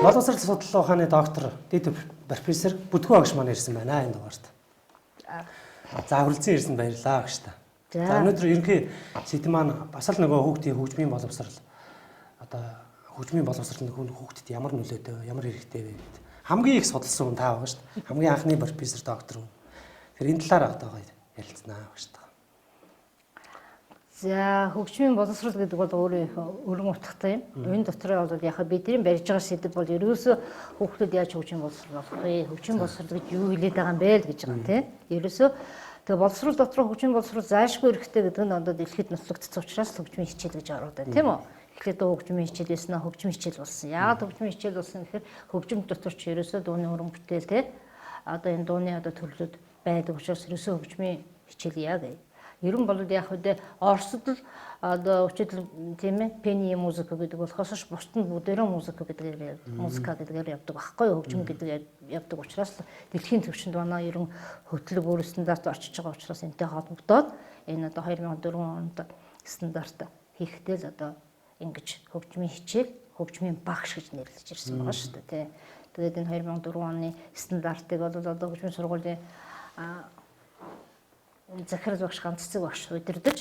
Боловсрол судлалын ухааны доктор, дэд профессор Бүдгүү агш маань ирсэн байна энэ дугаарт. За хүрэлцэн ирсэн баярлалаа агш та. За өнөөдөр ерөнхий сэдэв маань бас л нөгөө хүүхдийн хөгжмийн боловсрол одоо хөгжмийн боловсрол нь хүүхдэд ямар нөлөөтэй, ямар хэрэгтэй вэ гэдэг. Хамгийн их судалсан хүн та байгаа шүү дээ. Хамгийн анхны профессор доктор. Тэгэхээр энэ талаар одоо ярилцсанаа багш та. За хөгжмийн боловсрол гэдэг бол өөрөө их өргөн утгатай юм. Энэ дотор бол яг бидний барьж байгаа сэдэв бол ерөөсөө хүүхдүүд яаж хөгжмийн боловсрол болох вэ? Хөгжмийн боловсрол гэж юу хэлээд байгаа юм бэ л гэж байгаа тийм. Ерөөсөө тэгээ боловсрол дотор хөгжмийн боловсрол заашгүй эрэхтэй гэдэг нь одоо дэлхийд нотлогдсон учраас хөгжмийн хичээл гэж ороод байна тийм үү? Эхлээд хөгжмийн хичээл байсан, хөгжмийн хичээл болсон. Яагаад хөгжмийн хичээл болсон гэхээр хөгжим дотор ч ерөөсөө дууны уран бүтээл тийм. Одоо энэ дууны одоо төрлүүд байдаг учраас ерөөсөө хөгжмийн хичээл яа гэх. Ер нь бол яг хөдөө Оросд л одоо учил тийм ээ пени музыка гэдэг болохоос ш бусд нь бүдэрэн музыка гэдгээр явдаг байхгүй хөгжим гэдэг явдаг учраас дэлхийн түвшинд манай ер нь хөтлөг өөр стандарт орчиж байгаа учраас энэтэй холбогдоод энэ одоо 2004 онд стандарт хийхдээ л одоо ингэж хөгжмийн хичээл хөгжмийн багш гэж нэрлэж ирсэн байгаа шүү дээ тий. Тэгээд энэ 2004 оны стандартыг бол одоо хөгжмийн сургуулийн захирал багш ганццэг багш удирдах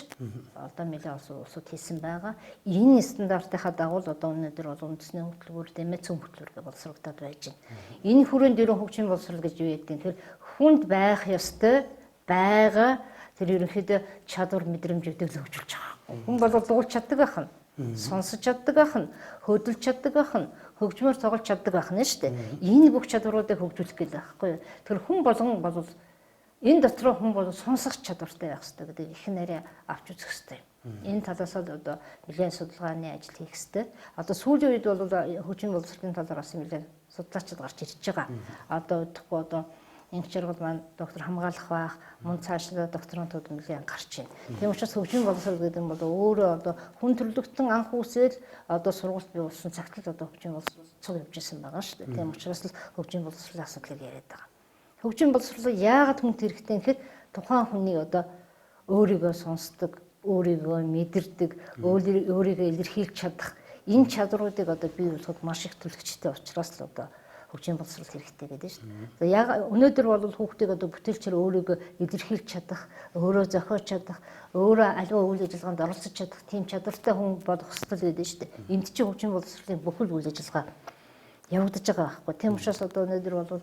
одоо нэлээд олон улсууд хийсэн байгаа. Энэ стандартынхаа дагуу одоо өнөөдөр бол үндэсний хөтөлбөр дэмэ цөм хөтөлбөр гэж боловсрогдоод байж байна. Энэ хүрээнд ерөн хөгжмийн боловсрол гэж юу гэдэг нь хүнд байх ёстой байгаа тэр ерөнхийдөө чадвар мэдрэмжүүдийг л хөгжүүлж байгаа. Хүн бол дуулж чаддаг байх нь, сонсож чаддаг байх нь, хөдөлж чаддаг байх нь, хөгжмөөр тоглож чаддаг байх нь шүү дээ. Энэ бүх чадваруудыг хөгжүүлэх гэдэг байхгүй юу? Тэр хүн болгон бол энэ дотор хүн бол сонсох чадвартай байх хэрэгтэй гэдэг их нарийн авч үзэх хэрэгтэй. Энэ талаас л одоо нэлээд судалгааны ажил хийх хэрэгтэй. Одоо сүүлийн үед бол хөгжмийн боловсролын талаар бас нэлээд судлаачид гарч ирж байгаа. Одоо удахгүй одоо инх жаргал маань доктор хамгаалах байх, мөн цаашлаа докторантууд нэлээд гарч байна. Тийм учраас хөгжмийн боловсрол гэдэг нь бол өөрөө одоо хүн төрлөختөн анх үсэл одоо сургуульд бий болсон цагт л одоо хөгжмийн боловсрол цуг явж ирсэн байгаа шүү дээ. Тийм учраас л хөгжмийн боловсролын асуудлыг яриад байгаа. Хөгжмийн боловсрол яагаад хүнд хэрэгтэй юм гэхэд тухайн хүний одоо өөрийгөө сонсдог, өөрийгөө мэдэрдэг, өөрийгөө илэрхийлж чадах энэ чадруудыг одоо бий болгоход маш их төлөвчтэй учраас л одоо хөгжмийн боловсрол хэрэгтэй гэдэг шүү дээ. Яг өнөөдөр бол хүүхдийг одоо бүтээлчээр өөрийгөө илэрхийлж чадах, өөрөө зохиож чадах, өөрөө аливаа үйл ажиллагаанд оролцож чадах тийм чадвартай хүн болох ёстой гэдэг шүү дээ. Энд чинь хөгжмийн боловсролын бүхэл үйл ажиллагаа явагдаж байгаа байхгүй. Тийм учраас одоо өнөөдөр бол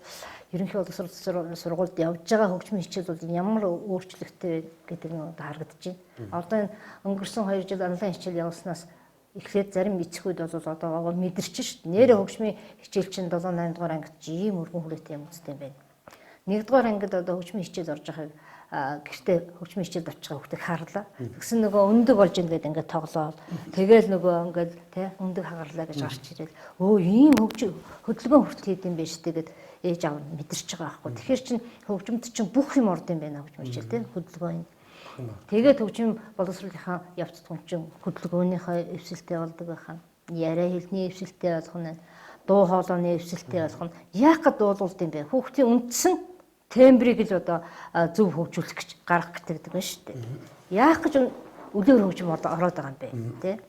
ерөнхий боловсрол сургуульд явж байгаа хөгжмийн хичээл бол ямар өөрчлөлттэй гэдэг нь харагдаж байна. Одоо энэ өнгөрсөн 2 жил онлайн хичээл явуулснаас эхлээд зарим эцэгүүд бол одоо мэдэрч шүү дээ. Нэрээ хөгжмийн хичээл чинь 7 8 дугаар ангид чи ийм өргөн хүрээтэй юм үзтэй юм байна. 1 дугаар ангид одоо хөгжмийн хичээл орж байгааг гэртээ хөгжмийн хичээлд очиж байгаа хүүхдийг харлаа. Тэгсэн нөгөө өндөг болж ингээд ингээд тоглоод тэгэл нөгөө ингээд тий өндөг хагарлаа гэж гарч ирэл өө ийм хөдөлгөөн хүртэл хийд юм байна шүү дээ гэд ээж аав нь мэдэрч байгаа байхгүй. Тэгэхээр чин хөгжмөд чин бүх юм орд юм байна хөгжмийн хичээл тий хөдөлгөөн. Тэгээд хөгжим боловсролынхаа явц тун чин хөдөлгөөнийхөө эвсэлтэй болдог байх нь яриа хэлний эвсэлтэй болох нь дуу хоолойны эвсэлтэй болох нь яах гээд дуулуулд юм бэ? Хүүхдийн үндсэн тембрийг л одоо зөв хөгжүүлэх гэж гаргах гэдэг байна шүү дээ. Яах гэж үлээр хөгжим ороод байгаа юм бэ? Тэ.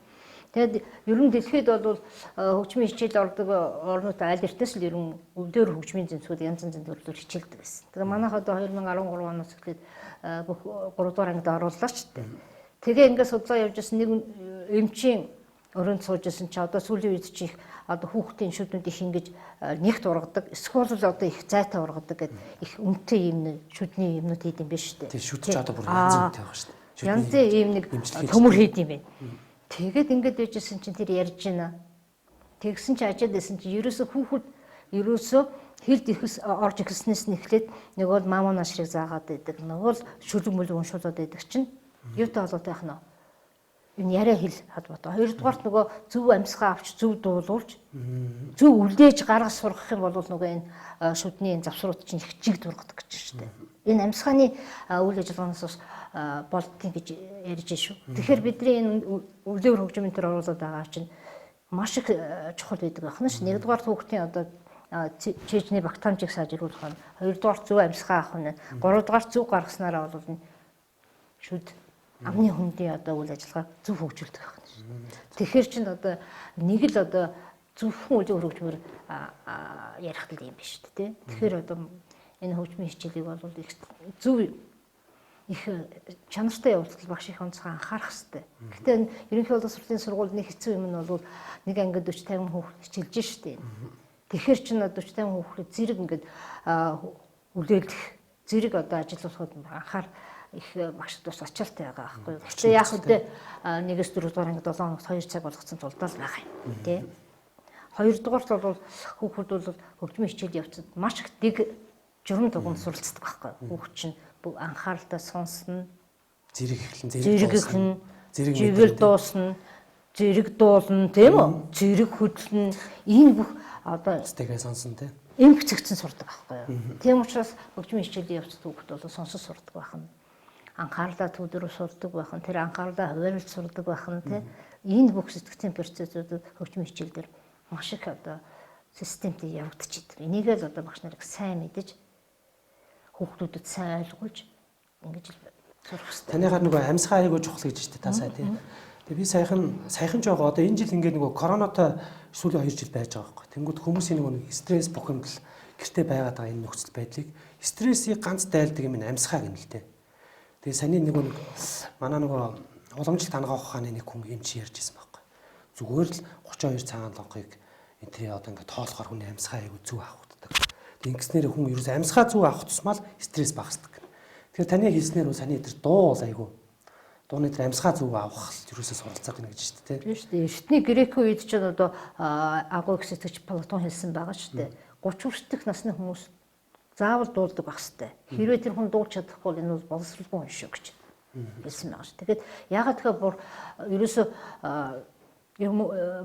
Тэгэд ер нь дэлхийд бол хөгжмийн хичээл ордог орнууд аль эртнээс л ер нь үлээр хөгжмийн зэнцүүд янз янзын төрлөөр хичээлдэг байсан. Тэгээ манайх одоо 2013 оноос эхлээд бүх 3 дугаар ангид орууллаа ч дээ. Тэгээ ингээд судлаа явж байсан нэг эмчийн өрөөнд сууж байсан чи одоо сүүлийн үед чи их одоо хүүхдийн шүднүүд их ингэж нэгт ургадаг эсвэл одоо их зайтай ургадаг гэдэг их үнэтэй юм шүдний юмнууд хийд юм биш үү? Тийм шүдч одоо бүр янз бүртэй байгаа шүү дээ. Янзын ийм нэг төмөр хийд юм байна. Тэгээд ингэж байжсэн чинь тэр ярьж байна. Тэгсэн чи ажид байсан чи ерөөсө хүүхэд ерөөсө хэлд ихс орж ихснээс нь эхлээд нөгөө мамаа нашрыг заагаад байдаг. Нөгөө л шүлэг мүлэг уншуулад байдаг чинь юутай холбоотой байх нь энэ яриа хэл холбоотой. Хоёрдугаарт нөгөө зөв амьсгаа авч зөв дуулуулж зөв үлдээж гаргаж сургах юм бол нөгөө энэ шүдний завсрууд чинь их жиг дургадаг гэж шүү дээ. Энэ амьсгааны үйл ажиллагаанаас болдгийг гэж ярьж шүү. Тэгэхээр бидний энэ үлээр хөгжмийн төр оруулаад байгаа чинь маш их чухал байдаг байна ш. Нэгдүгээр хүүхдийн одоо чэжний багтаамжийг сайжруулах нь, хоёрдугаар зөв амьсгаа авах нь, гуравдугаар зөв гаргаснараа бол шүд амны хүндийн одоо үйл ажиллагаа зөв хөгжүүлдэг байх нь. Тэгэхээр чинь одоо нэг л одоо зөвхөн үйл хөгжмөр ярих л юм биш үү те. Тэгэхээр одоо энэ хөгжмийн хичээлийг бол их зөв их чанартай явуултал багш их онцгой анхаарах хэрэгтэй. Гэхдээ ерөнхий боловсролын сургуулийн сургуулийн хэцүү юм нь бол нэг ангид 40-50 хүүхэд хичээлж штэ. Тэгэхээр чинь 40-50 хүүхэд зэрэг ингээд үлээлэх зэрэг одоо ажиллуулахад анхаар их багшд бас ачаалтай байгаа байхгүй юу. Гэхдээ яг үдэ 1-4 дугаар ангид 7 хоногт 2 цаг болгоцсон тулдаа л байгаа юм тий. 2 дугаарт бол хүүхэд бол хөгжмийн хичээл явцад маш их дэг журам дугуйн суралцдаг байхгүй юу. Хүүхэд чинь анхааралтай сонсно, зэрэг эхлэн живэл дуусна, зэрэг дуулна тийм үү? Зэрэг хөдлөн энэ бүх одоо сэтгэгээ сонсон тийм эмх цэгцэн сурдаг байхгүй юу? Тийм учраас хөгжмийн хичээлийн явцад хүүхэд бол сонсож сурдаг байх нь. Анхаарлаа төвдөрөв сурдаг байх нь, тэр анхаарлаа хуваарлж сурдаг байх нь тийм. Энэ бүх сэтгцийн процессыг хөгжмийн хичээл дээр маш их одоо системтэй явагдчихэдэг. Энийг л одоо багш нарыг сайн мэдэж хүүхдүүдэд сайн ойлгуулж ингэж сурах хэрэгтэй. Таныхаар нөгөө амьсгаа айгуу чухал гэж штэ та сая тийм. Тэгээ би саяхан ч байгаа одоо энэ жил ингээд нөгөө коронавитой сүүлийн 2 жил байж байгаа байхгүй. Тэнгүүд хүмүүсийн нөгөө стресс бухимдал гэртээ байгаад байгаа энэ нөхцөл байдлыг стрессийг ганц дайлдаг юм амьсгаа гэнэ л дээ. Тэгээ саний нөгөө манай нөгөө уламжлалт хангаах ухааны нэг хүн юм чи ярьж ирсэн байхгүй. Зүгээр л 32 цагаан логыг энэ тэр одоо ингээд тоолохоор хүний амьсгаа айгуу зүв авахдаг. Ингэснээр хүн ерөөс амьсгаа зүг авах тусмал стресс багасдаг. Тэгэхээр таны хэлснээр саний дээр дуу бол айгүй. Дууны дээр амьсгаа зүг авах ерөөсөө суралцаад байна гэж шүү дээ. Тийм шүү дээ. Эртний грек үед ч одоо агуу гэсэтгч Платон хэлсэн байгаа шүү дээ. 30 хүртэлх насны хүмүүс заавал дуулдаг байх хэрэгтэй. Хэрвээ тэр хүн дуулж чадахгүй бол энэ бол боловсралгүй хүн шүү гэж хэлсэн байгаа шүү. Тэгэхээр ягаад тэгэхээр ерөөсөө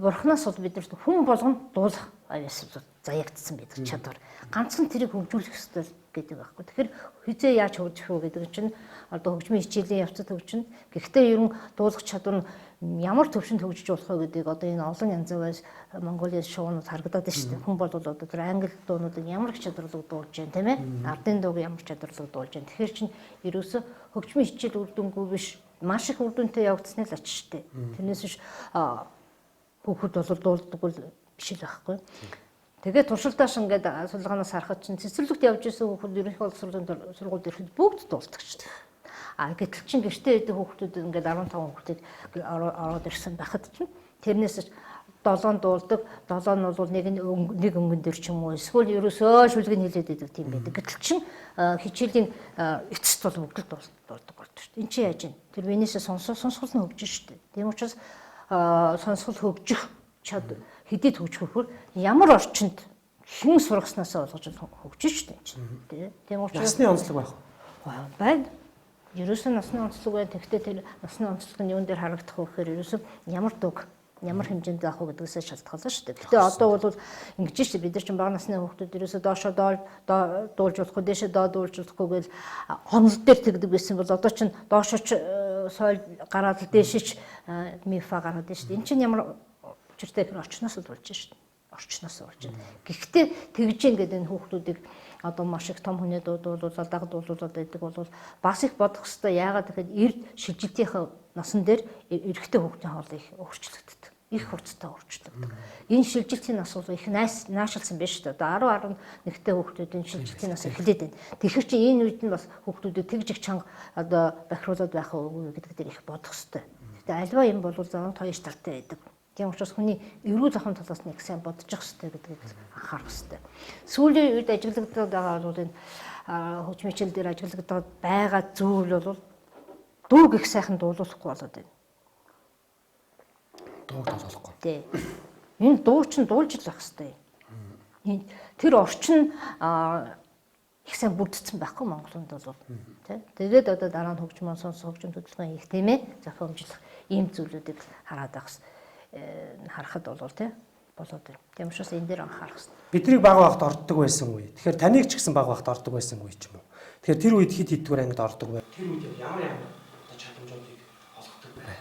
бурхнаас бол бид нарт хүн болгоно дуулах аюулсууд заягдсан байдаг чадвар. Ганцхан тэрийг хөгжүүлэх ёстой гэдэг байхгүй. Тэгэхээр хизээ яаж хөгжих вэ гэдэг чинь одоо хөгжмийн хичээлийн явцад хөгжинэ. Гэхдээ ер нь дуулах чадвар нь ямар төвшөнд хөгжиж болох вэ гэдгийг одоо энэ олон янзын байс Монголын шоунууд харагдаад байна шүү дээ. Хүн бол одоо тэр англи дуунуудыг ямар их чадварлаг дуулж байна тийм ээ. Ардын дууг ямар чадварлаг дуулж байна. Тэгэхээр чинь ерөөсө хөгжмийн хичээл үр дүнгүй биш маш их үр дүнтэй явагдсны л ач шүү дээ. Тэрнээс биш хүүхэд бол дуулдаг бол биш л байхгүй. Тэгээд туршилтааш ингээд судалгаанаас харахад чинь цэцэрлэгт явж исэн хүүхэд ерөнхий боловсролын сургуульд ирэхэд бүгд дуулдаг шүү дээ. Гэтэл чинь гэртээ идэх хүүхдүүд ингээд 15 хүүхдийг ороод ирсэн байхад чинь тэрнээс 7 дуулдаг, 7 нь бол нэг өнгөн дээр ч юм уу эсвэл ерөөсөө шүлгийг хэлээд идэг тийм байдаг. Гэтэл чинь хичээлийн эцэст бол бүгд дуулдаг болдог шүү дээ. Энд чи яаж вэ? Тэр венээсээ сонсгол нь хөгжиж шүү дээ. Тийм учраас сонсгол хөгжих чадвар хэдий хөгжихөөр ямар орчинд хэн сургаснасаа болгож хөгжиж шүү дээ. Тийм учраас насны онцлог байх уу? Байна. Ерөөсөө насны онцлог байна. Тэгвэл тэр насны онцлог нь юун дээр харагдах вэ гэхээр ерөөсөө ямар дуг ямар хэмжээнд заах вэ гэдгээс шалтгаална шүү дээ. Гэтэ одоо бол ингэж шүү дээ. Бид нар чинь бага насны хүүхдүүд ерөөсөө доошоо дуулж болохгүй, дээшээ дуулж болохгүй гэж хонол дээр тэгдэг байсан бол одоо чинь доошоо соёл гараад дээшээ мифа гараад байна шүү дээ. Энд чинь ямар учиртай гэх орчноос л болж шүү дээ. Орчноос болж байна. Гэхдээ тэгж ингээд энэ хүүхдүүдийг одоо маш их том хүний дуудуулаад даг дуулуулаад байдаг бол бас их бодох хэрэгтэй. Яагаад гэхээр эрд шилжилтийн насан дээр эрэгтэй хүүхдийн хоол их өөрчлөгддөг. Их хурцтай өөрчлөгддөг. Энэ шилжилтийн нас бол их наашилсан байна шүү дээ. Одоо 10-11-тэй хүүхдүүдийн шилжилтийн нас эхлээд байна. Тэгэхээр чи энэ үед нь бас хүүхдүүдэд тэгж их чанга одоо бахируулаад байх уу гэдэг дээр их бодох хэрэгтэй. Гэтэ альва юм бол заавал хоёр талтай байдаг. Тийм учраас хүний эрүүл ахуйн талаас нь их сайн бодож явах хэрэгтэй гэдгийг анхаарах хэрэгтэй. Сүүлийн үед ажиглагдаад байгаа бол энэ хөгжмийн хичээл дээр ажиглагдаад байгаа зүйл бол дууг их сайхан дуулуулахгүй болоод байна. Дууг дуулахгүй. Тий. Энэ дуу чинь дуулж л байх хэрэгтэй. Тэр орчин их сайн бүрдсэн байхгүй Монголд бол тий. Тэгээд одоо дараа нь хөгжмөн сонсох хөгжим хөдөлгөөн хийх тийм ээ. Зохиомжлох ийм зүйлүүдийг хараад байх хэрэгтэй. Харахад бол тий болоод байна. Тийм учраас энэ дээр анхаарах хэрэгтэй. Бидний баг багт ордог байсан үе. Тэгэхээр таныг ч гэсэн баг багт ордог байсан үе ч юм уу. Тэгэхээр тэр үед хэд хэдгээр ангид ордог вэ? Тэр үед ямар чадамжуудыг олгодог вэ?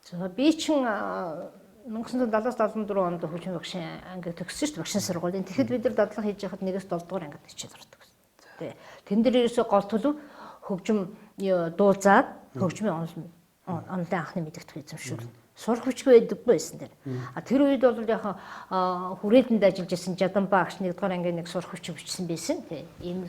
За би чинь 1970-74 онд хөгжмийн багшийн ангид төгссөн шүү дээ. Багшийн сургуулийн. Тэгэхэд бид нар дадлага хийж яхад 1-7 дугаар ангид хичээл ордог гэсэн. Тий. Тэн дээр ерөөсөө гол төлөв хөгжим дуулзаад хөгжмийн онлын анхны мэдгэдэггүй эзэмшүүл. Сурах хүчгүй байдаггүй байсан дээр. Тэр үед бол яг хүрээтэнд ажиллаж исэн Жаданбаа агш 1-р ангийн нэг сурах хүч бичсэн байсан. Ийм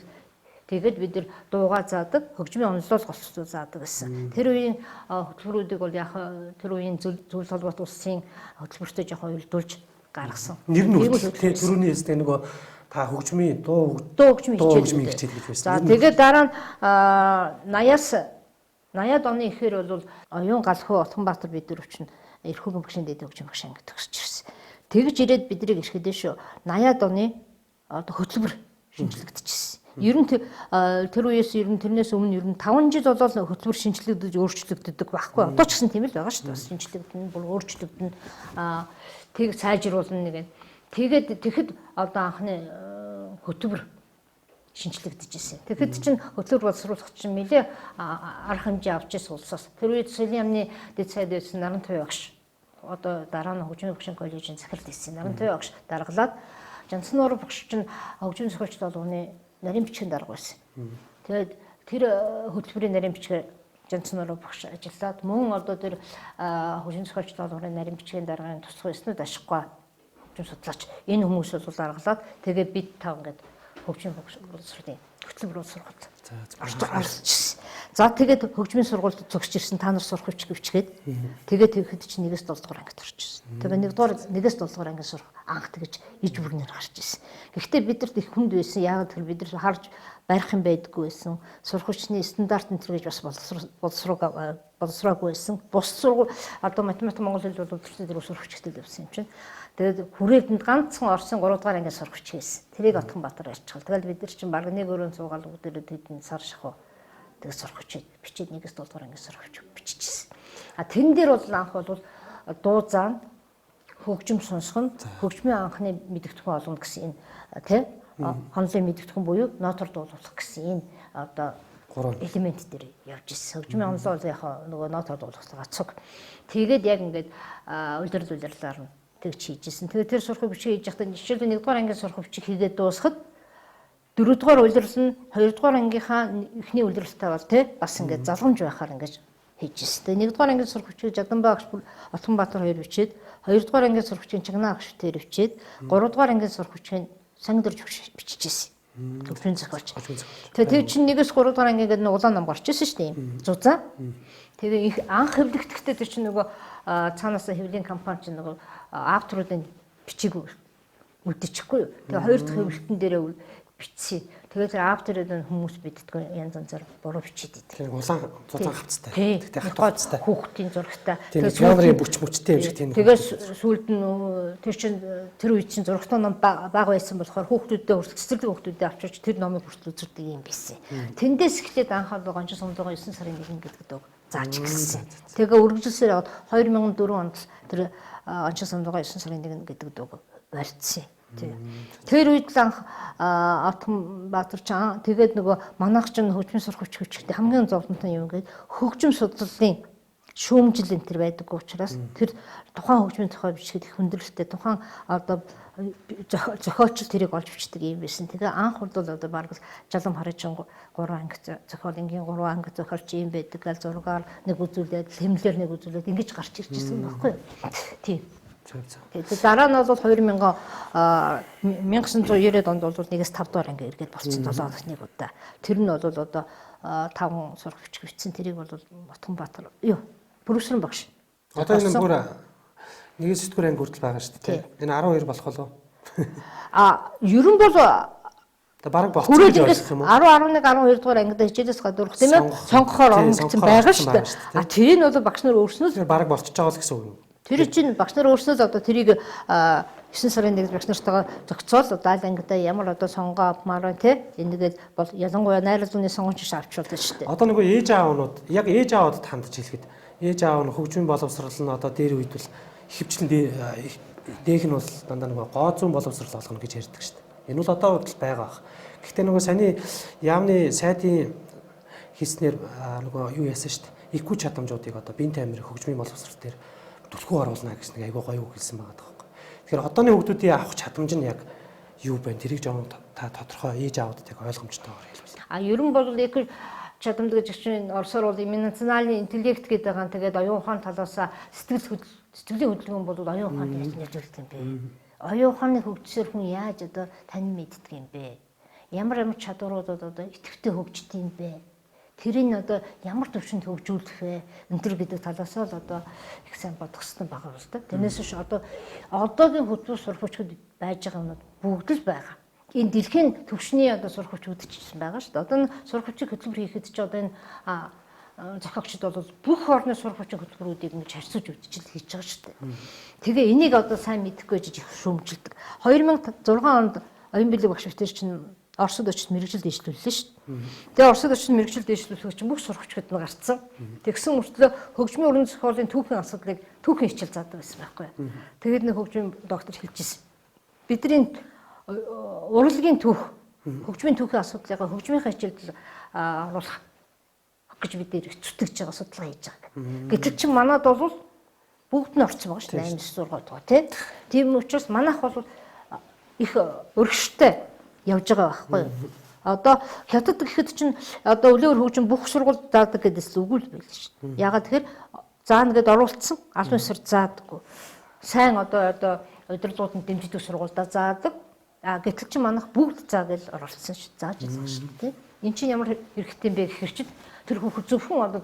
тэгээд бид нар дуугаа заадаг, хөгжмийн онолол голцоо заадаг гэсэн. Тэр үеийн хөтөлбөрүүдийг бол яг тэр үеийн зөвлөл холбоот улсын хөтөлбөртөө жоохон уйлдуулж гаргасан. Нэр нь үлдээ түрүүний ястэй нөгөө та хөгжмийн дуу хөгжмийн хичээл гэж байсан. За тэгээд дараа нь 80-аад оны ихээр бол оюун галхуу Отгонбаатар бид нар өвчин эрхүү бөмбөгшин дэд хөгжим багш анги төгсөж ирсэн. Тэгж ирээд бидрийг ирэхэд шүү 80-аад оны одоо хөтөлбөр шинжлэгдэжсэн. Ер нь тэр үеэс ер нь тэрнээс өмнө ер нь 5 жил болол хөтөлбөр шинжлэгдэж өөрчлөгддөг байхгүй. Одоо ч гэсэн тийм л байгаа шүү дээ. Бас шинжлэгдэн бүр өөрчлөгдөн тэг сайжруулна нэг. Тэгээд тэгэхэд одоо анхны хөтөлбөр шинжлэгдэж ирсэн. Тэгэхэд чинь хөтөлбөр боловсруулах чинь нэлээ арга хэмжээ авч ирсэн улсаас. Тэр үед Соёлын яамны дэд сайд байсан Нарантуй багш одоо дараа нь хөгжмийн багшийн коллежийн захирал байсан. Нарантуй багш даргалаад Жансан нуур багш чинь хөгжмийн зохиолч долооны нарийн бичгийн дарга байсан. Тэгээд тэр хөтөлбөрийн нарийн бичгээр Жансан нуур багш ажиллаад мөн одоо тэр хөгжмийн зохиолч долооны нарийн бичгийн даргын туслах байснууд ашиггүй хөгжим судлаач энэ хүмүүс бол даргалаад тэгээ бид тав ингээд хөгжмийн боловсролын хөтөлбөр сургалт орж. За тэгээд хөгжмийн сургуульд зогсож ирсэн та нар сурах хүч гэвчгээд тэгээд тэгэхэд чинь 1-ээс 7 дугаар ангид орж ирсэн. Тэгээд 1-ээс 7 дугаар ангид сурах анх тэгж иж бүрнээр гарч ирсэн. Гэхдээ бидэрт их хүнд байсан. Яг тэр бид нар харж барих юм байдаггүй байсан. Сурах хүчний стандарт энэ гэж бас боловсроогүй байсан. Бус сургууль одоо математик Монгол хэл бол тэр сурах хүчтэй байсан юм чинь. Тэгээд хүрээтэнд ганцхан Орсын 3 дугаар ангид сурах хүч хийсэн. Тэрийг Отгонбаатар ярьчихвал. Тэгээд бид нар чинь баг нэг өрөөнд суугаад өгдөрөд хэдэн сар шахуу тэгээд сурах хүч бичээд 1-ээс 7 дугаар ангид сурах хүч биччихсэн. Тэн дээр бол анх бол дуу заа хөгжим сонсох нь хөгжмийн анхны мэдгэдэггүй олно гэсэн энэ тий хонлын мэдгэдэггүй буюу нотор дуулах гэсэн энэ одоо элемент дээр явж ирсэн. Хөгжмийн онлоо бол яг нөгөө нотор дуулахтайгаа цуг. Тэгээд яг ингээд удирдуулалаар нь тэгж хийжсэн. Тэгээд тэр сурах бичиг хийж байхдаа жишээлбэл 1-р ангийн сурах бичиг хийгээд дуусахад 4-р улирал нь 2-р ангийнхаа эхний улиралтай бол тий бас ингээд залгамж байхаар ингээд хийжсэн. Тэгээд 1-р ангийн сурах бичиг Жаданбаа агш Отгонбаатар 2 бичээд 2-р ангийн сурах бичиг Чагнаа агш тэр бичээд 3-р ангийн сурах бичиг Сангидэрж бичижсэн. Хөгжмийн зохиолч. Тэгээд чинь 1-ээс 3-р ангийн гэдэг нь улаан ном гарч ирсэн шүү дээ юм. Зузаан. Тэгээ их анх хэвлэгдэхдээ тэр чинь нөгөө цаанаас хэвлийн компани чинь нөгөө авторуудын бичиг үлдчихгүй юу. Тэгээ хоёр дахь хэвлэлтэн дээрээ бичсэн. Тэгээд тэр авторуудын хүмүүс биддэггүй янз янзаар буруу бичээд идэв. Тэр улаан зузаан хавцтай. Тэгтээ хатгацтай. Хүүхдийн зурагтай. Тэгээд жанрын бүчмөчтэй юм шиг тийм. Тэгээд сүүлд нь тэр чинь тэр үед чинь зурагтай ном бага байсан болохоор хүүхдүүдэд цэцэрлэг хүүхдүүдэд авчирч тэр номыг хүртэл үзэрдэг юм байсан. Тэндээс эхлээд анхаад гонч сумдгаа 9 сарын 1 гэдэг дог зааж гисэн. Тэгээ үргэлжилсээр яваад 2004 онд тэр гонч сумдгаа 9 сарын 1 гэдэг дог барьцсан. Тэр үед л анх Отгонбаатар ч тэгээд нөгөө манайх ч хөгжмийн сурах хүчтэй хамгийн зовлонтой юм гээд хөгжим судлалын шүүмжил энэ төр байдаггүй учраас тэр тухайн хөгжмийн зохиол бичгээд их хүндрэлтэй тухайн одоо зохиолч тэрийг олж бичдэг юм байсан. Тэгээ анх бол одоо баг Жалам харжин 3 анги зохиол ингийн 3 анги зохиолч юм байдаг гал зургаар нэг үзүүлээд тэмлэлээр нэг үзүүлээд ингэж гарч ирж ирсэн байхгүй юу. Тийм. Тэгээд дараа нь бол 1990-ад онд бол 1-ээс 5 дугаар анги эргээд болчихсон 7 хоногт нэг удаа. Тэр нь бол одоо 5 сурах бичиг бичсэн. Тэрийг бол Отгонбаатар Бүрүсрэн багш. Одоо энэ бүр 1-ээс 9 дугаар анги хүртэл байгаа шүү дээ. Энэ 12 болох болов. Ерөн бол бараг болчихсон гэж ойлгосон юм уу? 10, 11, 12 дугаар ангид хичээлээс гадуурх тийм ээ сонгохоор орно гэсэн байгаа шүү дээ. Тэр нь бол багш нар өөрснөөс бараг болчихж байгаа л гэсэн үг юм. Тэр чинь багш нар өөрснөө л одоо тэрийг 9 сарын 1-нд багш нартайгаа зохицоол одоо аль ангидаа ямар одоо сонгоо авмаар байна те энэгээд бол ялангуяа найруулгын сонгомч авчруулдаг шүү дээ. Одоо нөгөө ээж аавнууд яг ээж аавд хандж хэлэхэд ээж аав нь хөгжмийн боловсрол нь одоо дээр үед бол ихэвчлэн дээх нь бол дандаа нөгөө гоо зүүн боловсрол олгоно гэж ярьдаг шүү дээ. Энэ бол одоо хүртэл байгаа бах. Гэхдээ нөгөө саний яамны сайдын хийснээр нөгөө юу яасан шүү дээ. Ихгүй чадамжуудыг одоо бинт амир хөгжмийн боловсрол дээр түлхүү оруулна гэсэн нэг айгуу гоё үг хэлсэн байгаа даахгүй. Тэгэхээр одооны хүүхдүүдийн авах чадамж нь яг юу байна? Тэрийг жоон та тодорхой ээж аавд яг ойлгомжтойгоор хэлвэл. Ер нь бол яг чадамд гэж чинь Оросоор бол эмоциональны интеллект гэдэг байгаа. Тэгээд оюун ухааны талаас сэтгэлийн хөдөлгөөн бол оюун ухаанд яаж нөлөөлдөг юм бэ? Оюун ухааны хөгжсөөр хүн яаж одоо тань мэддэг юм бэ? Ямар чадваруудад одоо идэвхтэй хөгждөг юм бэ? Тэрийг одоо ямар төвшөнд хөгжүүлэх вэ? Өнтер гэдэг талаас л одоо их сайн бодох хэрэгтэй байгаа юм л да. Тэрнээс биш одоо одоогийн хөтөлбөр сурах хүчтэй байж байгаа юмнууд бүгд л байгаа. Энэ дэлхийн төвшний одоо сурах хүч үүдчихсэн байгаа шүү дээ. Одоо энэ сурах хүчийг хөтөлбөр хийхэд ч одоо энэ зохиогчд бол бүх орны сурах хүчийн хөтөлбөрүүдийг ингэж харьцуулж үдчил хийж байгаа шүү дээ. Тэгээ энийг одоо сайн мэдэхгүй жиж их шүүмжилдэг. 2006 онд оюун билег багш битэр чинь Оросд очиж мэрэгжил дэвшлүүллээ шүү дээ. Тэгээ Оросд очиж мэрэгжил дэвшлүүлэх чинь бүх сурах хүчтэй нь гарцсан. Тэгсэн мөртлөө хөгжмийн өрн зохиолын түүхэн асуудлыг түүхэн хичээл заадаг байсан байхгүй. Тэгээд нэг хөгжмийн доктор хэлжсэн. Бидний урлагийн түүх, хөгжмийн түүхийн асуудлыг хөгжмийнхаа хичээлд оруулах гэж бид нэр зүтгэж байгаа судалгаа хийж байгаа. Гэтэл чи манад бол бүгд нь орцсон байгаа шүү дээ 8-9 дугаар тий. Тийм учраас манайх бол их өргөжтэй явж байгаа байхгүй юу? Одоо хятад гэхэд чинь одоо өлөөр хөгжим бүх сургууль заадаг гэдээс үгүй л байл шүү дээ. Ягаад тэгэхээр заана гэд оруулсан албан ёсоор заадаггүй. Сайн одоо удирдлагууд нь дэмждэг сургуульдаа заадаг. Гэтэл чи манайх бүгд заа гэж оруулсан шүү. Зааж байгаа шүү дээ. Энд чинь ямар хэрэгтэй юм бэ гэхээр чи тэр хүүхэд зөвхөн одоо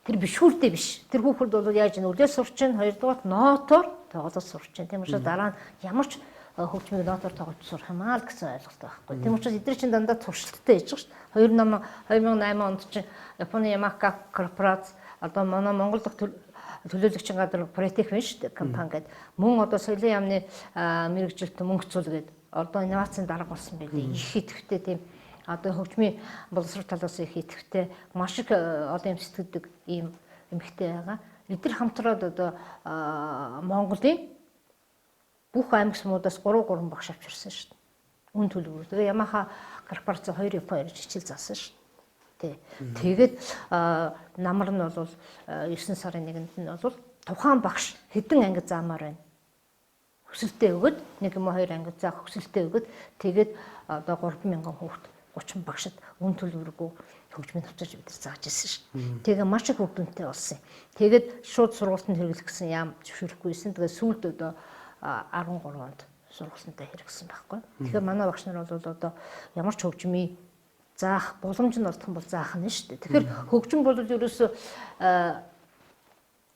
тэр бишүүрдээ биш. Тэр хүүхэд бол яаж нөлөө сурч чинь хоёрдугаар нотоор тоглож сурч чинь. Тийм учраас дараа нь ямар ч хөгжмийг нотоор тоглож сурах юм аа л гэсэн ойлголт байхгүй. Тийм учраас эдгээр чинь дандаа туршилттай хийж байгаа шүү. 2008 онд чинь Японы Yamaha корпорац одоо манай Монгол дахь төлөөлөгчийн газар Протек байна шүү дээ компани гэдэг. Мөн одоо соёлын яамны мэрэгжилт мөнгө цуул гэдэг одоо инновацийн дарга болсон байлээ. Их идэвхтэй тийм одоо хөгжмийн боловсрол талаас их идэвхтэй маш их одоо юм сэтгэдэг ийм эмэгтэй байгаа. Эдгээр хамтраад одоо Монголын бүх аймаг сумуудаас 3 багш авчирсан шүү дээ. Үн төлбөр. Тэгээ Yamaha корпорац 2 Япон ирж хичээл заасан шүү дээ. Тэгээд намар нь бол 9 сарын 1-нд нь бол тухайн багш хэдэн анги заамаар байна. Хөсөлтөө өгöd 1 юм уу 2 анги заах хөсөлтөө өгöd тэгээд одоо 3000 хүүхэд 30 багшид үн төлбөргүй хөгжмийн хувьцааж бид зааж ирсэн шүү. Тэгээ маш их үр дүнтэй болсон юм. Тэгээд шууд сургуультанд хэрэглэх гэсэн яам зөвшөөрөхгүйсэн. Тэгээд сүүлд одоо 13 онд сургуультанд хэрэгсэн байхгүй. Тэгэхээр манай багш нар бол одоо ямар ч хөгжмийн заах боломж нь олдох юм бол заах нь шүү дээ. Тэгэхээр хөгжим бол ерөөсөө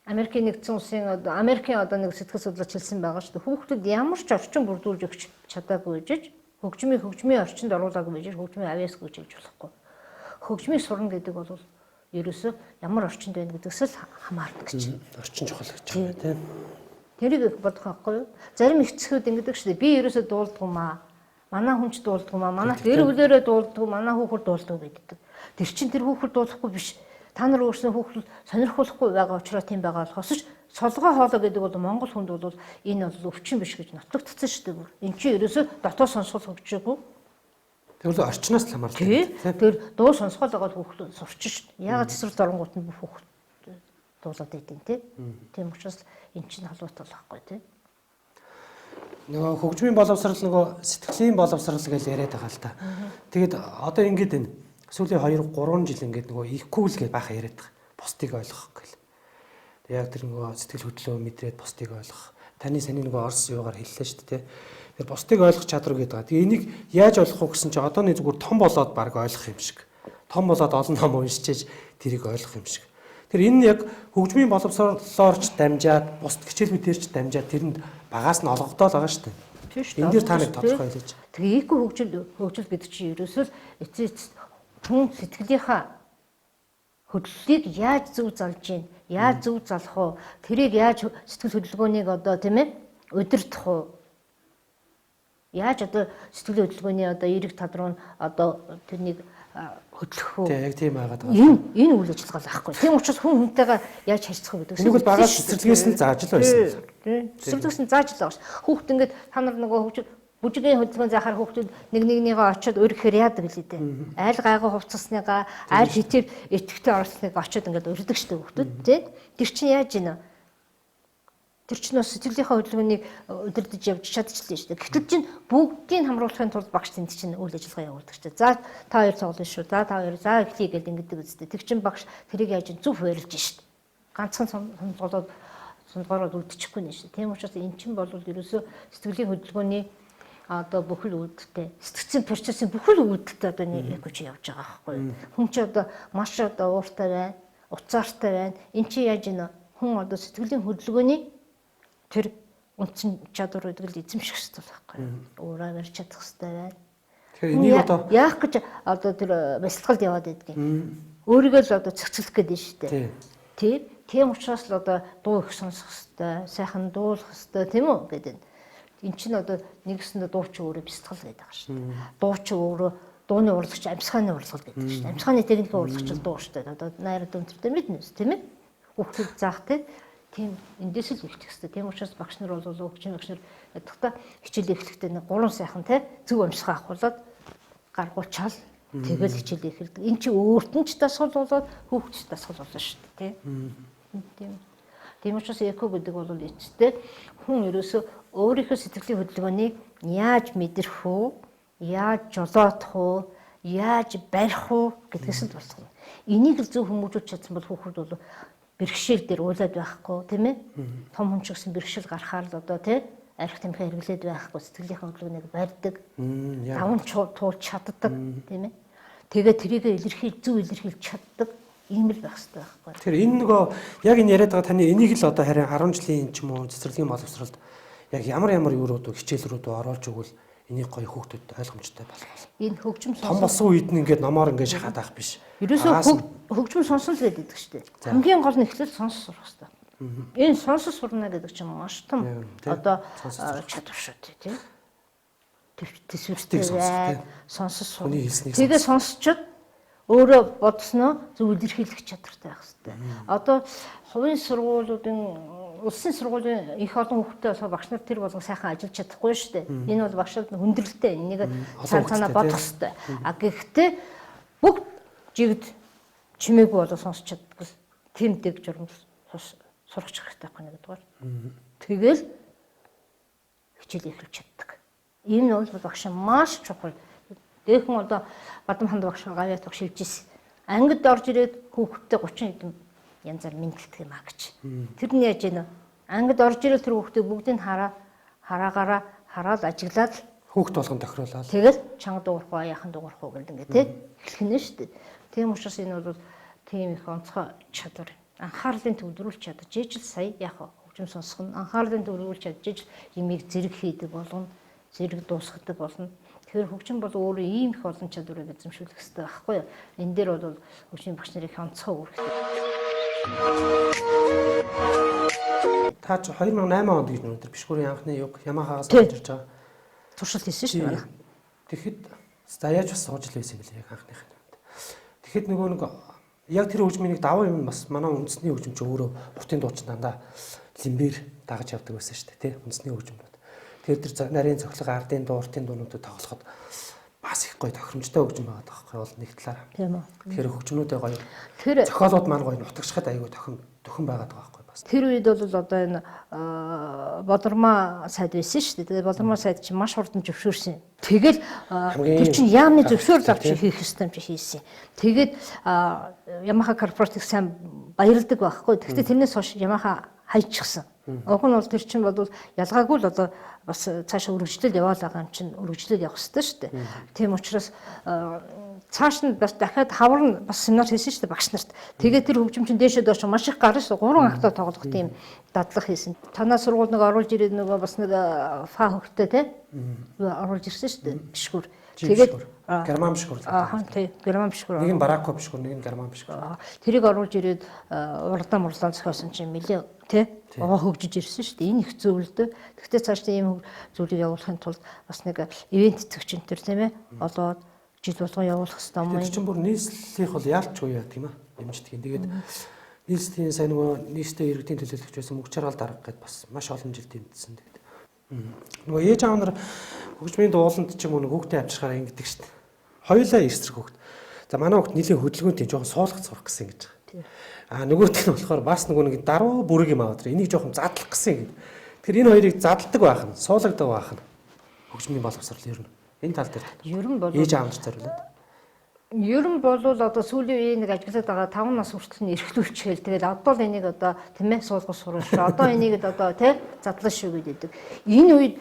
Америкийн нэгдсэн улсын Америкийн одоо нэг сэтгэл судлаач хэлсэн байгаа шүү дээ. Хүүхдэд ямар ч орчин бүрдүүлж өгч чадаагүй гэж хөгжмийн орчинд оруулаагүй гэж хөгжмийн авьяасгүй гэж хэлж болохгүй. Хөгжмийг сурна гэдэг бол ерөөсөө ямар орчинд байна гэдгээс л хамаардаг гэж. Орчин чухал гэж байна тийм. Тэрийг бодох байхгүй юу? Зарим эцсүүд ингэдэг шүү дээ. Би ерөөсөө дуулдаг юм аа. Манай хүн ч дуулдаг юм аа. Манайх гэр бүлээрээ дуулдаг, манай хүүхэд дуулдаг гэдэг. Тэр чинь тэр хүүхэд дуулахгүй биш. Та нар өөрснөө хүүхэд сонирхолтой байгаа учраас тийм байгаа болохоос солгоо хоолой гэдэг бол монгол хүнд бол энэ бол өвчин биш гэж нотлогдсон шүү дээ. Энд чинь ерөөсөө дотоод сонсгол хөгжөөгүй. Тэгвэл орчноос л хамаардаг. Тэр дуу сонсгол байгаа хүүхэд сурчин шүү дээ. Яагаад цэцэрлэг оронгууд нь бүх хүүхэд дуулаад байдیں۔ Тийм учраас энэ чинь халуутай болохгүй тийм. Нөгөө хөгжмийн боловсрал нөгөө сэтгэлийн боловсрал гэж яриад байгаа л та. Тэгээд одоо ингэж байна. Сүүлийн 2-3 жил ингээд нөгөө equal гэж баха яриад байгаа. Бусдыг ойлгох гэл. Яг тэр нөгөө сэтгэл хөдлөө мэдрээд бусдыг ойлгох. Таны саний нөгөө орс юугаар хэллээ шүү дээ. Тэр бусдыг ойлгох чадвар гэдэг байгаа. Тэгээ энийг яаж ойлгох вэ гэсэн чинь одооний зүгээр том болоод баг ойлгох юм шиг. Том болоод олон ном уншиж тэрийг ойлгох юм шиг. Тэр энэ яг хөгжмийн боловсролоорч дамжаад бусд хичээл мэтэрч дамжаад тэрэнд багаас нь олгогдоод байгаа шүү дээ. Тийм шүү. Энд дээр та нэг тодорхой хэлж. Тэгээ эко хөгжил гэдэг чинь ерөөсөө эцэст хүн сэтгэлийнхаа хөдлөлийг яаж зөв залж гин, яаж зөв залах уу, тэрийг яаж сэтгэл хөдөлгөөнийг одоо тийм ээ удирдах уу, яаж одоо сэтгэл хөдөлгөөний одоо эерэг тал руу одоо тэрнийг хөдлөх үү. Тийм яг тийм байгаад байгаа. Энэ үйл ажиллагаа л ахгүй. Тийм учраас хүн хүнтэйгээ яаж харьцах вэ гэдэг. Энийг бол багаас цэцэрлэгээс нь зааж л байсан. Тийм. Цэцэрлэгээс нь зааж л байгаа ш. Хүүхд ингээд та нар нөгөө бүжигийн хөдөлгөөн заахаар хүүхдүүд нэгнийгээ очиод өргөхээр яадаг л дээ. Айл гайгүй хувцасныгаа, айл хитэр итгэвтэй орсныг очиод ингээд өрдөг штэ хүүхдүүд тий. Тэр чинь яаж ийнэ? Тэр чинь бас сэтгэлийнхаа хөдөлгөөнийг удирдах явж чадчихлаа шүү дээ. Гэтэл чинь бүгдийг хамруулахын тулд багш тэнд чинь үйл ажиллагаа явуулдаг чинь. За та хоёр цуглаа шүү. За та хоёр за эхлэе гэдэг ингэдэг үстэй. Тэг чин багш тэрийг яаж зүв хуваарлж шүү дээ. Ганцхан сонгороод үлдчихгүй нэ шүү. Тийм учраас эн чинь бол ерөөсөө сэтгэлийн хөдөлгөөний одоо бүхэл үүдтэй сэтгцэн процессын бүхэл үүдтэй одоо нэг гэж явж байгаа байхгүй. Хүн чи одоо маш одоо ууртай байна, уцаартай байна. Эн чи яаж ийн хүн одоо сэтгэлийн хөдөлгөөний тэр үндсэн чадвар гэдэг л эзэмших хэрэгтэй байхгүй. Өөрөө барьж чадах хэрэгтэй байна. Тэгэхээр энийг одоо яах гэж одоо тэр бясалгалд яваад байдгийг. Өөрийгөө л одоо цэцгэлэх гээд байна шүү дээ. Тийм учраас л одоо дуу их сонсох хэрэгтэй, сайхан дуулах хэрэгтэй тийм үү гэдэг. Эн чинь одоо нэгсэндээ дуу чи өөрөө бясалгал байдаг шүү дээ. Дуу чи өөрөө дууны урлагч амьсгааны урлагч гэдэг шүү дээ. Амьсгааны техникийн урлагч дуу шүү дээ. Одоо найрад өнтертэй мэднэ үү тийм ээ. Хүүхдүүд заах тийм эндээс л ихчих хэрэгтэй. Тийм учраас багш нар бол өгчийн багш нар ядахта хичээл эхлэхдээ нэг 3 сайхан те зөв амьсгаа авахулаад гаргуучаал тэгэл хичээл эхэлдэг. Эн чи өөрт нь ч дасгал болоод хүүхд ч дасгал болно шүү дээ тийм. Тийм учраас эко гэдэг бол эцтэй хүн ерөөсөө өөрийнхөө сэтгэлийн хөдөлгөөнийг яаж мэдрэх үү, яаж жолоодох үү, яаж барих үү гэдгээс л болчихно. Энийг л зөв хүмүүжүүлж чадсан бол хүүхд бол бэрхшээл дээр уйлаад байхгүй тийм ээ. Том хүн ч гэсэн бэрхшээл гарахаар л одоо тийм арх тамхи хэрэглээд байхгүй сэтгэлийнхээ хөдөлгөөнийг барьдаг. Даван туулж чаддаг тийм ээ. Тэгээд тэрийг зөв илэрхийлж чаддаг ийм л байх хэрэгтэй байхгүй. Тэгэхээр энэ нөгөө яг энэ яриад байгаа таны энийг л одоо харин 10 жилийн ч юм уу цэцэрлэгийн боловсролд яг ямар юурууд хичээлрүүд оруулж өгвөл энийг гоё хүүхдүүд ойлгомжтой болох бол. Энэ хөгжим том болсон үед нь ингээд номоор ингээд шахаад авах биш. Ерөөсөө хөгжим сонсон л байдаг шүү дээ. Хамгийн гол нь эхлээд сонсож сурах хэрэгтэй. Энэ сонсож сурна гэдэг чинь маш том одоо чадвар шүү дээ тийм. Төсвөртэй сонсож сурна. Тэгээ сонсчод өөрөө бодсноо зөв илэрхийлэх чадвартай байх хэрэгтэй. Одоо хувийн сургуулиудын улсын сургуулийн их олон хүүхдтэй болохоор багш нар тэр болгон сайхан ажиллаж чадахгүй шүү дээ. Энэ бол багшд хүндрэлтэй. Энийг цаанаа бодох хэрэгтэй. А гэхдээ бүгд жигд чимээгүй болоо сонсч чаддаг. Тэмдэг журам сурах хэрэгтэй байхгүй нэгдүгээр. Тэгэл хичээл эхэлж чаддаг. Энэ бол багш маш чухал. Дээхэн одоо Бадам ханд багш гавьяат багш хэлж ирсэн. Ангид орж ирээд хүүхдтэй 30 хэдэн янзаар мэдлэгдэх юм а гэж. Тэр нь яаж ийм ангид орж ирэл тэр хүүхдийг бүгдийг хараагаараа хараад ажиглаад хүүхд болгон тохируулаад тэгэл чанга дуурах уу яахан дуурах уу гэдэг ингээ тий эхлэх нь шүү дээ. Тийм учраас энэ бол тийм их онцгой чадвар. Анхаарлын төвлөрүүлж чадаж ижил сая яг хөгжим сонсох нь анхаарлын төвлөрүүлж чадаж ижил юмыг зэрэг хийдэг болгоно, зэрэг дуусгадаг болно. Тэгэхээр хөгжим бол өөрөө ийм их олон чадварыг эзэмшүүлэх хэрэгтэй байхгүй юу? Энэ дээр бол хөгжим багш нарыг онцгой үүрэгтэй. Та 2008 онд гэж өнөөдөр бишгүүрийн анхны юг Ямахагаас гарч ирж байгаа. Туршилт хийсэн шүү дээ. Тэгэхэд за яаж бас сууж л байсан гэлээ яг анхных нь. Тэгэхэд нөгөө нэг яг тэр хөгжмийн нэг даваа юм бас манай үндэсний хөгжим ч өөрөө бутын дуучин дандаа лимбэр дагаж явдаг байсан шүү дээ тий үндэсний хөгжмүүд. Тэгэхээр тэр нарийн цоглог ардын дуу уртын дуунуудад тоглоход бас их гоё тохиромжтой хөгжим байгаа байхгүй бол нэг талаараа. Тийм үү. Тэгэхээр хөгжмнүүдээ гоё. Тэр зохиолууд маань гоё нутагшхад аягүй төхөн байгаад байгаа байхгүй бас. Тэр үед бол одоо энэ Бодормоо сайд байсан шүү дээ. Тэгээд Бодормоо сайд чинь маш хурдан зөвшөөрсөн. Тэгэл тэр чинь яамны зөвшөөрөл авч хийх ёстой юм чи хийсэн. Тэгээд Yamaha корпоратив сайн баярлдаг байхгүй. Гэхдээ тэрнээс хойш Yamaha хайчихсан. Уг нь бол тэр чинь бол ялгаагүй л одоо бас цаашаа өргөжлөл яваал байгаа юм чинь өргөжлөл явах хэрэгтэй шүү дээ. Тийм учраас цааш нь бас дахиад хавар бас семинар хийсэн шүү дээ багш нарт. Тэгээд тэр хөгжим чинь дээшээ доош маш их гарсан. 3 ахтай тоглох тийм дадлага хийсэн. Танаа сургууль нэг оруулж ирээд нөгөө бас нэг фа хөгтөө те оруулж ирсэн шүү дээ. Бишгүр. Тэгээд герман бишгүр. Тийм герман бишгүр. Нэг нь барако бишгүр, нэг нь герман бишгүр. Тэрийг оруулж ирээд уралдаан мурлаан зохиосон чинь нэлээ тий хөгжиж ирсэн шүү дээ. Энэ их зөвлөдөө. Гэхдээ цаашдаа ийм зүйлийг явуулахын тулд бас нэг ивент эцэгч энэ төр тийм ээ олоод жил болгон явуулах хэрэгтэй юм. Тэр чинь бүр нийслэлийнх бол яалтчгүй яа тийм ээ. Дэмждэг. Тэгээд нийслэлийн сайн нөгөө нийслэлийн иргэдийн төлөөлөгч байсан Мөгчаргал дарга гэдээ бас маш олон жил дэмжсэн. Тэгээд нөгөө ээж аав нар хөгжмийн дууланд ч юм уу хүүхдээ авчирхаар ингэдэг шүү дээ. Хоёулаа эсрэг хүүхд. За манай хүүхд нэлийн хөдөлгөөнтэй жоохон суулгах сурах гэсэн гэж. Нөгөөт нь болохоор бас нөгөө нэг даруу бүрэг юм аваад энийг жоохон задлах гэсэн юм. Тэгэхээр энэ хоёрыг задлагдаг байх нь, суулгадаг байх нь хөгжмийн боловсрол ер нь. Энэ тал дээр Ер нь бол ээж аав нар зориулаад. Ер нь бол одоо сүүлийн үеийн нэг ажиллаад байгаа 5 нас хүртэл нь эрхлүүлчихэл тэгээд одоо л энийг одоо тийм ээ суулгах сурвалж. Одоо энийг одоо тий задлан шүү гэдэг. Энэ үед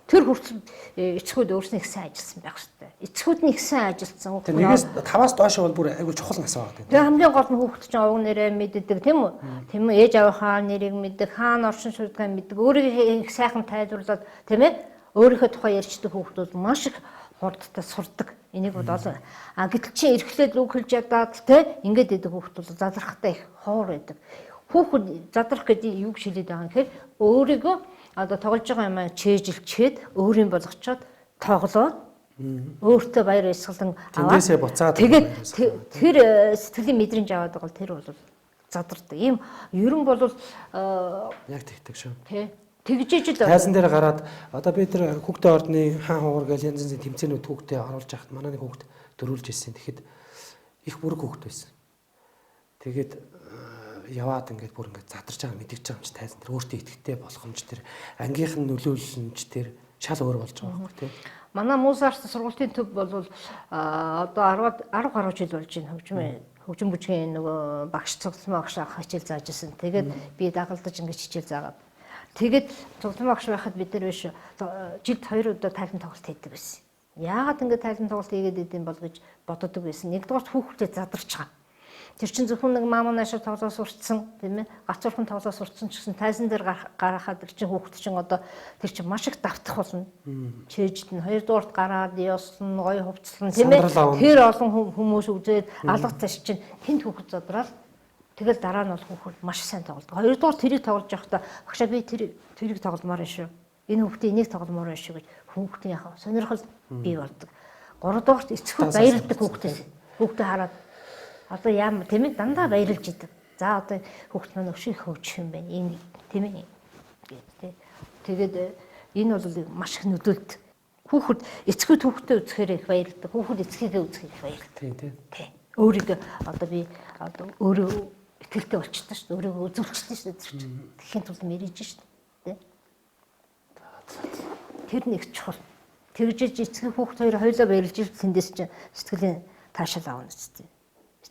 тэр хүртэл эцгүүд өөрснөө их сайн ажилласан байх хэрэгтэй. Эцгүүд нь их сайн ажилласан. Тэр нэгээс 5-аас доош бол бүр айгүй чухал нас байгаа. Тэгээ хамгийн гол нь хүүхэд чинь овог нэрээ мэддэг тийм үү? Тийм үү? Ээж аавынхаа нэрийг мэддэг, хаана оршин суудаг мэддэг, өөрийгөө их сайхан тайлбарлаад тийм ээ? Өөрийнхөө тухай ярьждаг хүүхдүүд маш их хурдтай сурдаг. Энийг бол олон. Гэтэл чи эрхлээд үг хэлж ядаад те ингээд идэг хүүхдүүд задрахтай их ховор байдаг. Хүүхэд задрах гэдэг юу шилээд байгаа юм гэхээр өөрийгөө одоо тоглож байгаа юм чэйжилчээд өөрийн болгочоод тоглоод өөртөө баяр баясгалан аваад тэндээсээ буцаад тэгээд тэр сэтгэлийн мэдрэмж аваад байгаа бол тэр бол задардаг. Ийм ер нь бол яг тэгдэг шүү. Тий. Тэгжиж л тайзан дээр гараад одоо би тэр хүүхдээ ордны хаан хуур гэж янз янзын тэмцээнүүд хүүхдээ оруулж яхад манай нэг хүүхд дөрүүлж ирсэн. Тэгэхэд их бүрэг хүүхд байсан. Тэгээд яваад ингээд бүр ингээд задарч байгаа мэдгэж байгаа юм чи тайзан дээр өөртөө итгэвтэй болгоомж тэр ангийнх нь нөлөөлөлмж тэр шал өөр болж байгаа байхгүй тий. Манай Музарт сургуулийн төв бол одоо 10 гаруй жил болж байна хөгжим бүжгийн нөгөө багш цогцлон багш хичээл зааж ирсэн. Тэгээд би дагалдаж ингээд хичээл заагаад тэгээд цогцлон багш байхад бид нар биш жилд 2 удаа тайлан тоглолт хийдэг байсан. Яагаад ингээд тайлан тоглолт хийгээд идэм бол гэж боддог байсан. Нэгдүгээр хүүхдэд задарч байгаа. Тэр чинь зөвхөн нэг маамаа наашаа тоглоо сурцсан тийм ээ гацуурхан тоглоо сурцсан ч гэсэн тайзан дээр гарахад тэр чинь хүүхд чинь одоо тэр чинь маш их давтах болно. Чэйжд нь хоёрдугаарт гараад ёслон гоё хувцлан тийм ээ тэр олон хүмүүс үзээд алга цаш чинь тэнд хүүхд задраад тэгэл дараа нь бол хүүхд маш сайн тоглодог. Хоёрдугаар тэрийг тоглож явахдаа багшаа би тэрийг тогломоор шүү. Энэ хүүхдээ энийг тогломоор байна шүү гэж хүүхдийн яхаа сонирхол бий болдог. Гуравдугаарт эцэгүүд баярлдаг хүүхдээ хараад одоо яам тийм ээ дандаа баярлж идэг. За одоо хүүхд маань өшиг хөвчих юм байна. Энэ тийм ээ гэдэг. Тэгээд энэ бол маш их нөлөөлт. Хүүхэд эцгүүд хүүхдээ үзэхээр их баярлдаг. Хүүхэд эцгийгээ үзэхээр их баярлдаг. Тийм. Өөрийгөө одоо би одоо өөрөө итгэлтэй болчихсон шүү дээ. Өөрийгөө үзүүлчихсэн шүү дээ. Тэхийн тулд мэрэж шүү дээ. Тэр нэг чухал. Тэгжиж эцэг хүүхд хоёр хоёулаа баярлж ирсэн тэндээс чинь сэтгэлийн таашаал авна үстэй.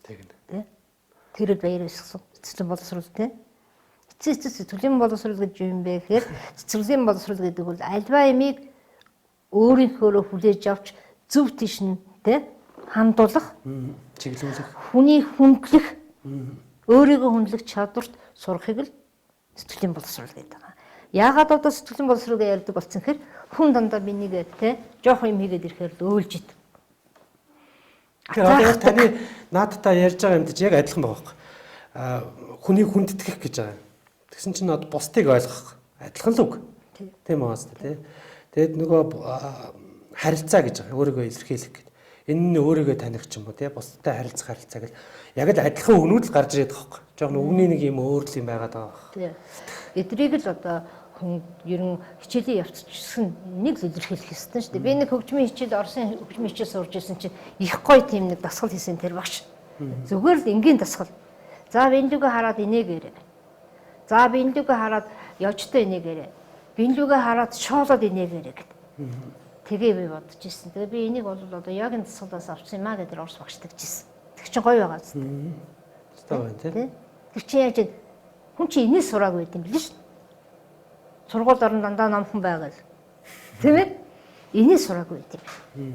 Тэ. Тэрэл баяр өсгсөн. Цэцэрлэг боловсрол тэ. Эцэг сэтгэлийн боловсрол гэж юм бэ гэхээр цэцэрлэгийн боловсрол гэдэг бол альва ямиг өөрийнхөө хүлээж авч зөв тийш нь тэ хандуулах, чиглүүлэх, хүний хүндлэх, өөрийгөө хүндлэх чадварт сурахыг л сэтгэлийн боловсрол гэдэг байгаа. Яагаад одоо сэтгэлийн боловсрол гэж ярьдаг болсон гэхээр хүн дандаа бинийг тэ жоох юм хийгээд ирэхээр л өөлж идэв. Тэгэхээр таны наадтай ярьж байгаа юм чинь яг адилхан байгаа байхгүй. Хүнийг хүндэтгэх гэж байгаа. Тэгсэн чинь одоо бусдыг ойлгох адилхан л үг. Тийм үү хаста тий. Тэгэд нөгөө харилцаа гэж байгаа. Өөрийгөө илэрхийлэх гэдэг. Энэ нь өөрийгөө таних ч юм уу тий. Бусдтай харилцах харилцаа гэл яг л адилхан өгнүүд л гарч ирээд байгаа байхгүй. Жохон өгний нэг юм өөрлөл юм байгаад байгаа. Тий. Эдрийг л одоо хүн ер нь хичээлийн явцчихсан нэг л илэрхийлэх ёстой шүү дээ. Би нэг хөгжмийн хичээл Оросын хөгжмийн хичээл сурж ирсэн чинь их гоё тийм нэг дасгал хийсэн тэр багш. Зүгээр л энгийн дасгал. За бинлүүгээ хараад инээгээрээ. За бинлүүгээ хараад явжтай инээгээрээ. Бинлүүгээ хараад шоолоод инээгээрээ гэд. Тэгээ би бодож ирсэн. Тэгээ би энийг бол одоо яг энэ дасгалаас авсан юм аа гэдэг Орос багш тэгжсэн. Тэг чи гоё байгаа зү. Өстой байна тий. Тэг чи яаж хүн чи энэс сураагүй юм биш үү? Сургууль орон дандаа номхон байгаа л. Тийм ээ? Энэс сураагүй тийм.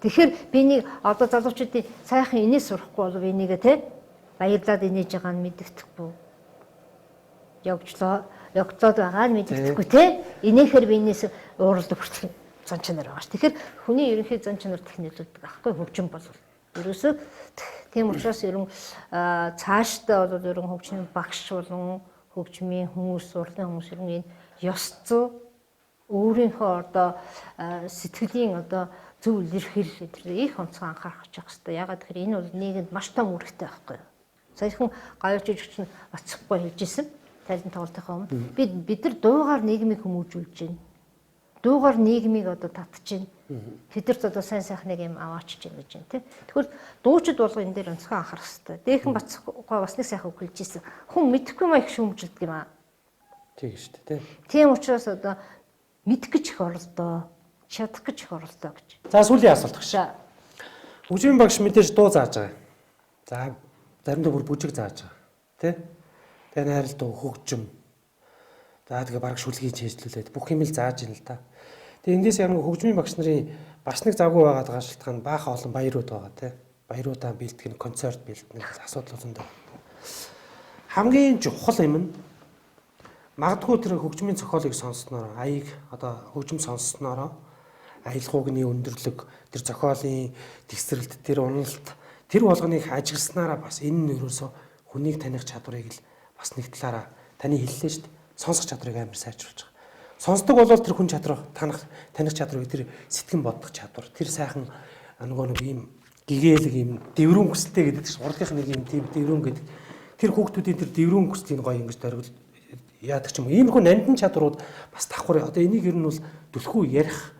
Тэгэхээр би нэг одоо залуучуудын сайхан энэс сурахгүй бол энийг те баярлаад инээж байгаа нь мэддэхгүй. Явжлоо, явцаад байгаа нь мэддэхгүй те. Инээхээр би энэс ууралдаг хүртэл зан чанар байгаа ш. Тэгэхээр хүний ерөнхий зан чанар технологиуд байхгүй хөгжим бол. Ерөөсөө тийм учраас ерөн цаашдаа бол ерөн хөгжмийн багш болон хөгжмийн хүмүүс, урлагийн хүмүүс ер нь энэ ёс зүй өөрийнхөө одоо сэтгэлийн одоо зөв илэрхийлэл гэдэг их онцгой анхаарах хэрэгтэй. Ягаад гэхээр энэ бол нийгэмд маш том үүрэгтэй байхгүй юу? Саяхан гавьч жижигч нь бацхгүй хэлжсэн. Тайлан тоглолтынхаа өмнө бид нар дуугаар нийгмийг хүмүүжүүлж байна. дуугаар нийгмийг одоо татчихэв. Тэдэрт одоо сайн сайхныг юм аваачиж гин гэж байна тий. Тэгвэл дуучид болго энэ дээр онцгой анхаарах хэрэгтэй. Дээхэн Бацгай бас нэг сайхан үг хэлж ирсэн. Хүн мэдэхгүй маяг шүүмжилдэг юм аа. Тийм шүү дээ тий. Тийм учраас одоо мэдэх гэж их оролдоо, чадах гэж их оролдоо гэж. За сүүлийн асуулт гэж. За. Хөгжмийн багш мэдээж дуу зааж байгаа. За заримдаа бүр бүжиг зааж байгаа. Тэ? Тэгээ найрал дуу хөгжим. За тэгээ баг шүлгийг чийжлүүлээд бүх юм л зааж ийн л та. Тэгээ эндээс ямар хөгжмийн багш нарын бас нэг завгүй байгаад байгаа шалтгаан баахан олон баярууд байгаа тий. Баяруудаа бэлтгэн, концерт бэлтгэн асуудал зөндөө. Хамгийн чухал юм нь магадгүй тэр хөгжмийн зохиолыг сонссноор аяыг одоо хөгжим сонссноор аялгаугны өндөрлөг, тэр зохиолын тэгсрэлт, тэр уналт, тэр болгоныг ажигласнараа бас энэ нь ерөөсө хүнийг таних чадварыг л бас нэг талаараа таны хэллээ шүү дээ. Сонсох чадварыг амар сайжруулж байгаа. Сонсдог бол тэр хүн чадвар, таних чадвар, тэр сэтгэн бодох чадвар, тэр сайхан нэг ийм гэгээлэг ийм дэврүүн хүсэлтэй гэдэг чинь урлагийнх нэг ийм тийм дэврүүн гэдэг. Тэр хүүхдүүдийн тэр дэврүүн хүслийг гоё ингэж дөрвөл яадаг ч юм уу. Иймэрхүү нандин чадварууд бас давхар. Одоо энийг ер нь бол түлхүү ярих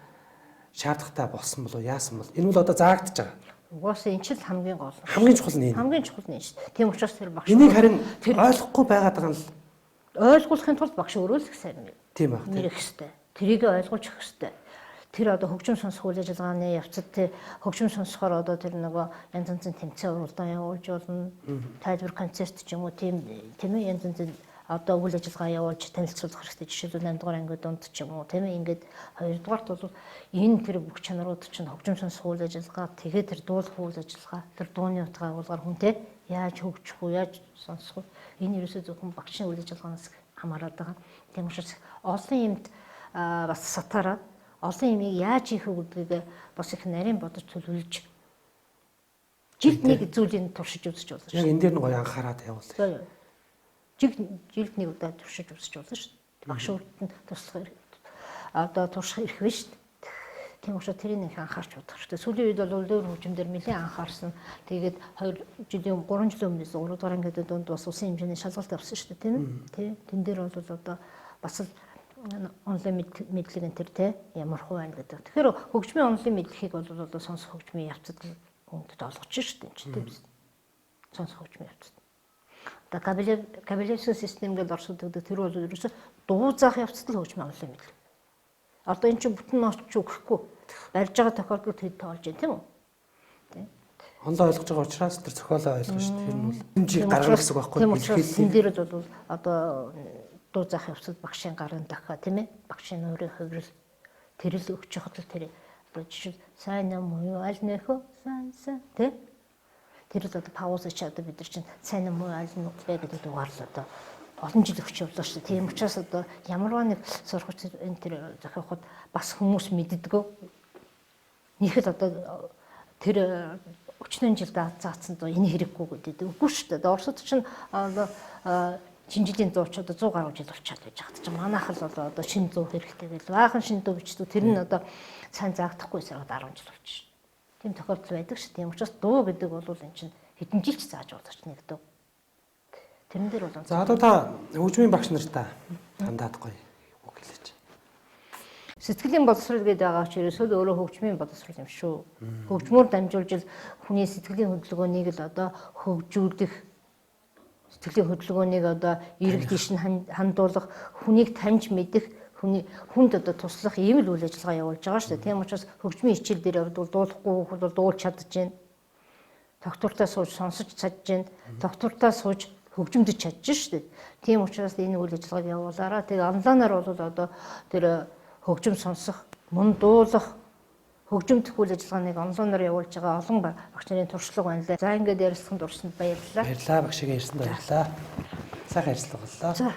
шаардлагатай болсон болоо яасан бол энэ бол одоо заагдж байгаа. Угаасаа энэ ч л хамгийн гол. Хамгийн чухал нь энэ. Хамгийн чухал нь шүү дээ. Тийм учраас тэр багш. Энийг харин ойлгохгүй байгаад байгаа нь л ойлгуулахын тулд багш өөрөө л их сайн тийм баг. Нэрэх хэвээр. Тэрийг ойлгуулж өгөх хэвээр. Тэр одоо хөгжим сонсох үйл ажиллагааны явцад тэр хөгжим сонсохоор одоо тэр нөгөө янз янзын тэмцээн уралдаан явуулж болно. Тайлбар концерт ч юм уу тийм ээ янз янзын одоо үйл ажиллагаа явуулж танилцуулах хэрэгтэй. Жишээлбэл 8 дугаар ангид дунд ч юм уу тийм ээ ингээд 2 дугаарт бол энэ тэр бүх чанарууд чинь хөгжим сонсох үйл ажиллагаа тэгээд тэр дуулах үйл ажиллагаа тэр дууны утгаа агуулгаар хүнтэй яаж хөгжих үү яаж сонсох вэ энэ ерөөсөө зөвхөн багшийн үйл ажиллагаанаас хамаарат байгаа. Тийм учраас олон юмд бас сатаараа олон юмыг яаж хийх вэ гэдгийг бас их нарийн бодож төлөвлөж жилд нэг зүйлийг туршиж үзэж болно шүү. Яг энэ дээр нь гоё анхаарат явуул. Жилд нэг удаа туршиж үзэж болно шүү. Багш өөртөө туслах одоо турших эрх биш шүү. Тийм учраас тэрийг нэг анхаарч бодох хэрэгтэй. Сүүлийн үед бол өөр хөгжимдөр нэлээд анхаарсан. Тэгээд 3 жилийн өмнөөс 3 дугаар ангид дунд бас усын хэмжээний шалгалт авсан шүү дээ, тийм ээ. Тэн дээр бол одоо бас л онлайн мэдлэг энэ төр те ямар хувь байна гэдэг. Тэгэхээр хөгжмийн онлайн мэдлэгийг бол одоо сонсох хөгжмийн явцад хүндэд олгож шүү дээ, тийм биз. Сонсох хөгжмийн явцад. Одоо кабелевский систем гэдэг оршууд гэдэг тэр бол ерөөсө дуу заах явцад л хөгжмийн онлайн мэдлэг. Одоо эн чинь бүтэн орч өгөхгүй барьж байгаа тохиолдолд хэд тоолж байна тийм үү? Тийм. Онлоо ойлгож байгаа учраас тэр зохиолоо ойлгож шүү дээ. Тэр нь бол хэмжээ гаргах гэсэн үг байхгүй. Тийм учраас энэ дээр бол одоо дуу заах явцад багшийн гарын дахиа тийм ээ багшийн өөрийн хувирал тэрэл өгч явахад л тэр одоо жишээ сайн юм уу аль нөхөө сайн тийм тэр л одоо пауз ч одоо бид нар чинь сайн юм уу аль нь вэ гэдэг дугаар л одоо олон жил өгч явлаа шүү дээ. Тийм учраас одоо ямарваа нэг сургууч энэ тэр зохиоход бас хүмүүс мэддэггүй. Нийхэд одоо тэр өчнөн жилд заасан доо энэ хэрэггүй гэдэг. Үгүй шүү дээ. Оросд чинь шинжилийн зууч одоо 100 гаруй жил болчиход байж байгаа. Чи манайх л одоо шинэ зүү хэрэгтэй гэл баахан шинэ зүү бичдэг. Тэр нь одоо сайн заагдахгүй сараад 10 жил болчих. Тийм тохиолдол байдаг шүү. Тийм учраас дуу гэдэг бол энэ чинь хэдэн жил ч зааж болох ч нэг дуу. Тэрэн дээр бол за одоо та хөгжмийн багш нартаа хандаад гоё үг хэлээч. Сэтгэлийн боловсрол гэдэг байгаа ч ерөөсөө өөрөө хөгжмийн боловсрол юм шүү. Хөгжмөөр дамжуулж хүний сэтгэлийн хөдөлгөөнийг л одоо хөгжүүлэх сэтгэлийн хөдөлгөөнийг одоо эрэг тийш нь хандуулах, хүнийг таньж мэдэх, хүнд одоо туслах ийм л үйл ажиллагаа явуулж байгаа шүү дээ. Тийм учраас хөгжмийн хичээл дээр явбал дуулахгүй хүмүүс бол дуулж чадж байна. Доктортаа сууж сонсож чадж байна. Доктортаа сууж хөгжимдөж чадж шүү дээ. Тийм учраас энэ үйл ажиллагааг явуулаараа. Тэгээ онлайнаар бол одоо тэр хөгжим сонсох, мөн дуулах, хөгжимдөх үйл ажиллагааныг онлайнаар явуулж байгаа олон багш нарын туршлага байна лээ. За ингээд ярилцсан дурсанд баярлалаа. Баярлалаа багшигээ ярьсанд баярлалаа. Сайхан ажиллагаа боллоо. За.